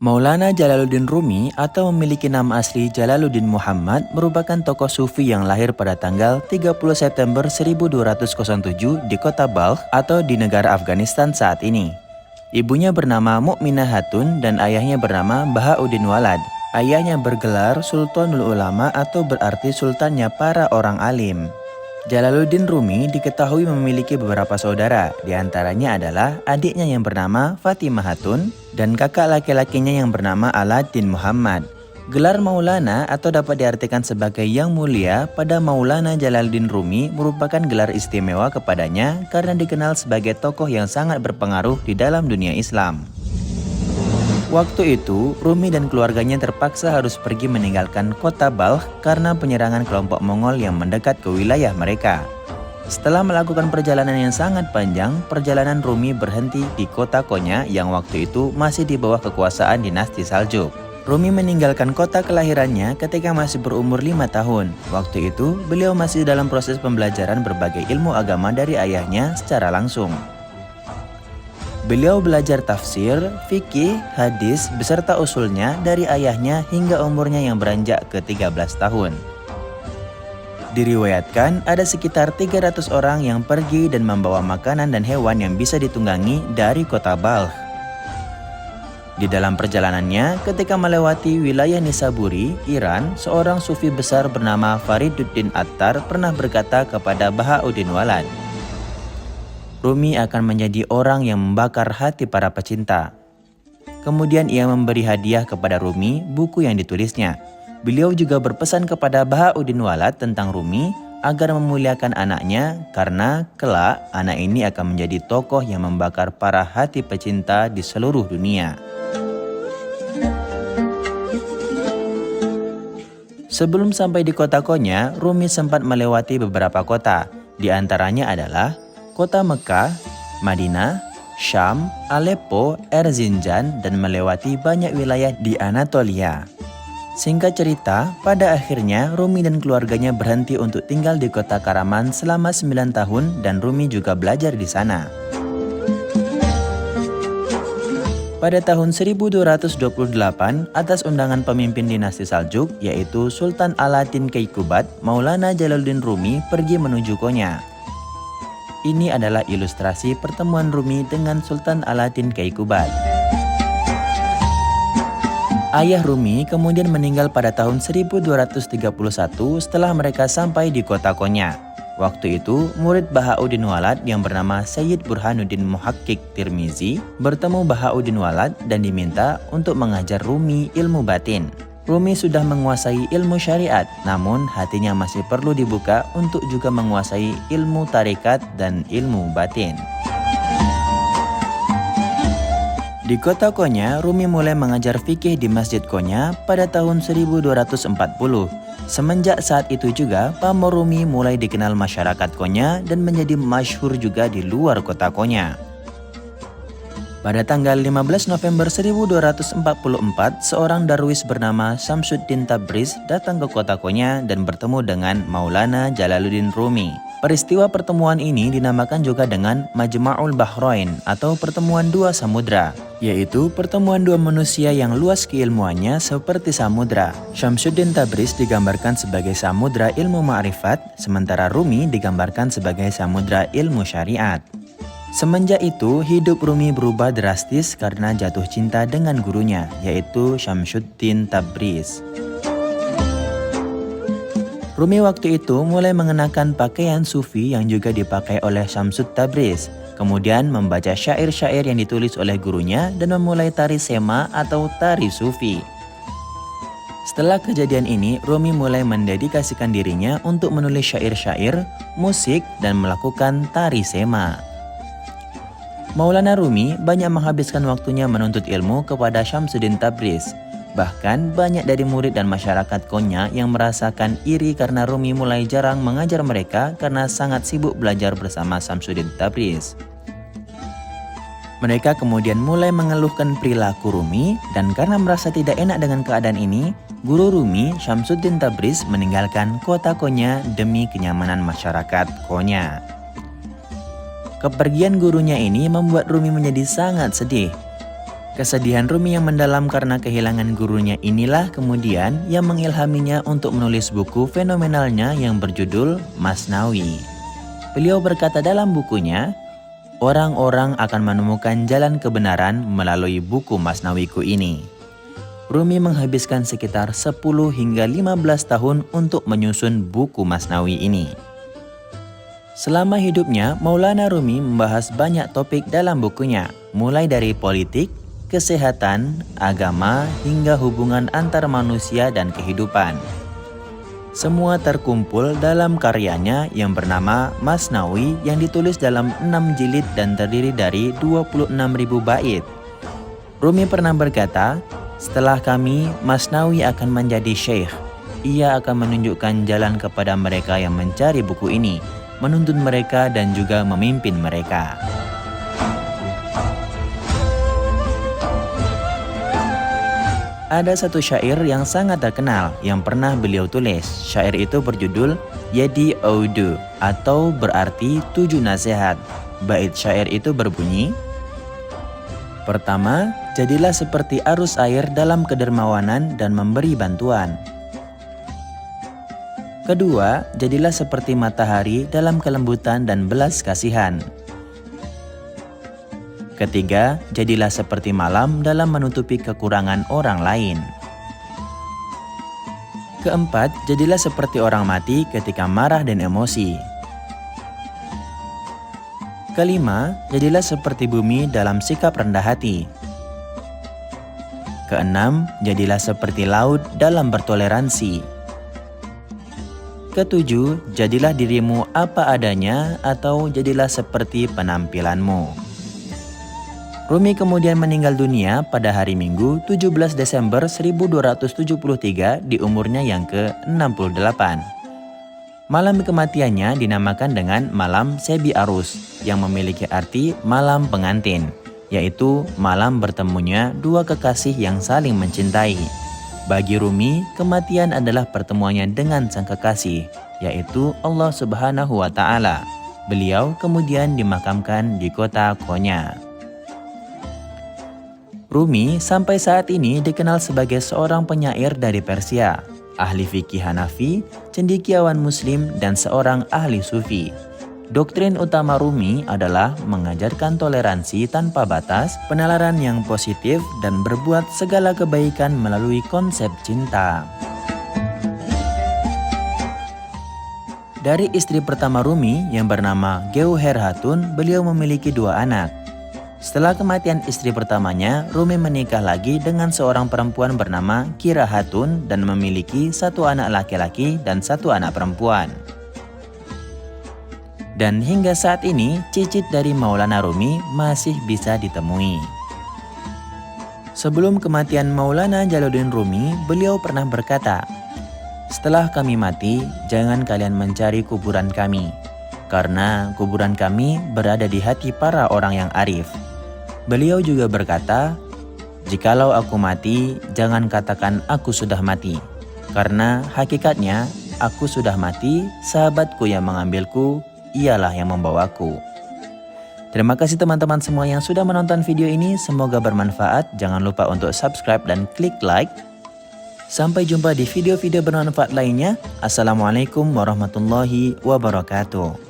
Maulana Jalaluddin Rumi atau memiliki nama asli Jalaluddin Muhammad merupakan tokoh sufi yang lahir pada tanggal 30 September 1207 di kota Balkh atau di negara Afghanistan saat ini. Ibunya bernama Mukminah Hatun dan ayahnya bernama Bahauddin Walad. Ayahnya bergelar Sultanul Ulama atau berarti sultannya para orang alim. Jalaluddin Rumi diketahui memiliki beberapa saudara, diantaranya adalah adiknya yang bernama Fatimah Hatun dan kakak laki-lakinya yang bernama Aladdin Muhammad. Gelar Maulana atau dapat diartikan sebagai yang mulia pada Maulana Jalaluddin Rumi merupakan gelar istimewa kepadanya karena dikenal sebagai tokoh yang sangat berpengaruh di dalam dunia Islam. Waktu itu, Rumi dan keluarganya terpaksa harus pergi meninggalkan kota Balkh karena penyerangan kelompok Mongol yang mendekat ke wilayah mereka. Setelah melakukan perjalanan yang sangat panjang, perjalanan Rumi berhenti di kota Konya yang waktu itu masih di bawah kekuasaan dinasti Saljuk. Rumi meninggalkan kota kelahirannya ketika masih berumur 5 tahun. Waktu itu, beliau masih dalam proses pembelajaran berbagai ilmu agama dari ayahnya secara langsung. Beliau belajar tafsir, fikih, hadis, beserta usulnya dari ayahnya hingga umurnya yang beranjak ke 13 tahun. Diriwayatkan ada sekitar 300 orang yang pergi dan membawa makanan dan hewan yang bisa ditunggangi dari kota Balkh. Di dalam perjalanannya, ketika melewati wilayah Nisaburi, Iran, seorang sufi besar bernama Fariduddin Attar pernah berkata kepada Bahauddin Walad, "Rumi akan menjadi orang yang membakar hati para pecinta." Kemudian ia memberi hadiah kepada Rumi buku yang ditulisnya. Beliau juga berpesan kepada Bahauddin Walad tentang Rumi agar memuliakan anaknya karena kelak anak ini akan menjadi tokoh yang membakar para hati pecinta di seluruh dunia. Sebelum sampai di kota Konya, Rumi sempat melewati beberapa kota. Di antaranya adalah kota Mekah, Madinah, Syam, Aleppo, Erzincan, dan melewati banyak wilayah di Anatolia. Singkat cerita, pada akhirnya Rumi dan keluarganya berhenti untuk tinggal di kota Karaman selama 9 tahun dan Rumi juga belajar di sana. Pada tahun 1228, atas undangan pemimpin dinasti Saljuk, yaitu Sultan Aladdin Keykubat, Maulana Jalaluddin Rumi pergi menuju Konya. Ini adalah ilustrasi pertemuan Rumi dengan Sultan Aladdin Keykubat. Ayah Rumi kemudian meninggal pada tahun 1231 setelah mereka sampai di kota Konya. Waktu itu, murid Bahauddin Walad yang bernama Sayyid Burhanuddin Muhakkik Tirmizi bertemu Bahauddin Walad dan diminta untuk mengajar Rumi ilmu batin. Rumi sudah menguasai ilmu syariat, namun hatinya masih perlu dibuka untuk juga menguasai ilmu tarekat dan ilmu batin. Di kota Konya, Rumi mulai mengajar fikih di Masjid Konya pada tahun 1240. Semenjak saat itu juga, pamor Rumi mulai dikenal masyarakat Konya dan menjadi masyhur juga di luar kota Konya. Pada tanggal 15 November 1244, seorang darwis bernama Syamsuddin Tabriz datang ke kota Konya dan bertemu dengan Maulana Jalaluddin Rumi. Peristiwa pertemuan ini dinamakan juga dengan Majma'ul Bahrain atau pertemuan dua samudra, yaitu pertemuan dua manusia yang luas keilmuannya seperti samudra. Syamsuddin Tabriz digambarkan sebagai samudra ilmu ma'rifat, sementara Rumi digambarkan sebagai samudra ilmu syariat. Semenjak itu, hidup Rumi berubah drastis karena jatuh cinta dengan gurunya, yaitu Syamsuddin Tabriz. Rumi waktu itu mulai mengenakan pakaian sufi yang juga dipakai oleh Syamsuddin Tabriz, kemudian membaca syair-syair yang ditulis oleh gurunya dan memulai tari sema atau tari sufi. Setelah kejadian ini, Rumi mulai mendedikasikan dirinya untuk menulis syair-syair, musik, dan melakukan tari sema. Maulana Rumi banyak menghabiskan waktunya menuntut ilmu kepada Syamsuddin Tabriz. Bahkan banyak dari murid dan masyarakat Konya yang merasakan iri karena Rumi mulai jarang mengajar mereka karena sangat sibuk belajar bersama Syamsuddin Tabriz. Mereka kemudian mulai mengeluhkan perilaku Rumi dan karena merasa tidak enak dengan keadaan ini, guru Rumi, Syamsuddin Tabriz, meninggalkan kota Konya demi kenyamanan masyarakat Konya. Kepergian gurunya ini membuat Rumi menjadi sangat sedih. Kesedihan Rumi yang mendalam karena kehilangan gurunya inilah kemudian yang mengilhaminya untuk menulis buku fenomenalnya yang berjudul Masnawi. Beliau berkata dalam bukunya, orang-orang akan menemukan jalan kebenaran melalui buku Masnawiku ini. Rumi menghabiskan sekitar 10 hingga 15 tahun untuk menyusun buku Masnawi ini. Selama hidupnya, Maulana Rumi membahas banyak topik dalam bukunya, mulai dari politik, kesehatan, agama, hingga hubungan antar manusia dan kehidupan. Semua terkumpul dalam karyanya yang bernama Masnawi yang ditulis dalam 6 jilid dan terdiri dari 26.000 bait. Rumi pernah berkata, setelah kami, Masnawi akan menjadi syekh. Ia akan menunjukkan jalan kepada mereka yang mencari buku ini, menuntun mereka dan juga memimpin mereka. Ada satu syair yang sangat terkenal yang pernah beliau tulis. Syair itu berjudul Yadi Audu atau berarti 7 nasihat. Bait syair itu berbunyi, pertama, jadilah seperti arus air dalam kedermawanan dan memberi bantuan. Kedua, jadilah seperti matahari dalam kelembutan dan belas kasihan. Ketiga, jadilah seperti malam dalam menutupi kekurangan orang lain. Keempat, jadilah seperti orang mati ketika marah dan emosi. Kelima, jadilah seperti bumi dalam sikap rendah hati. Keenam, jadilah seperti laut dalam bertoleransi. Ketujuh, jadilah dirimu apa adanya atau jadilah seperti penampilanmu. Rumi kemudian meninggal dunia pada hari Minggu 17 Desember 1273 di umurnya yang ke-68. Malam kematiannya dinamakan dengan Malam Sebi Arus yang memiliki arti malam pengantin, yaitu malam bertemunya dua kekasih yang saling mencintai. Bagi Rumi, kematian adalah pertemuannya dengan sang kekasih, yaitu Allah Subhanahu wa Ta'ala. Beliau kemudian dimakamkan di kota Konya. Rumi sampai saat ini dikenal sebagai seorang penyair dari Persia, ahli fikih Hanafi, cendekiawan Muslim, dan seorang ahli sufi. Doktrin utama Rumi adalah mengajarkan toleransi tanpa batas, penalaran yang positif, dan berbuat segala kebaikan melalui konsep cinta. Dari istri pertama Rumi yang bernama Geuher Hatun, beliau memiliki 2 anak. Setelah kematian istri pertamanya, Rumi menikah lagi dengan seorang perempuan bernama Kira Hatun dan memiliki 1 anak laki-laki dan 1 anak perempuan. Dan hingga saat ini, cicit dari Maulana Rumi masih bisa ditemui. Sebelum kematian Maulana Jalaluddin Rumi, beliau pernah berkata, setelah kami mati, jangan kalian mencari kuburan kami, karena kuburan kami berada di hati para orang yang arif. Beliau juga berkata, jikalau aku mati, jangan katakan aku sudah mati, karena hakikatnya aku sudah mati, sahabatku yang mengambilku, ialah yang membawaku. Terima kasih teman-teman semua yang sudah menonton video ini, semoga bermanfaat. Jangan lupa untuk subscribe dan klik like. Sampai jumpa di video-video bermanfaat lainnya. Assalamualaikum warahmatullahi wabarakatuh.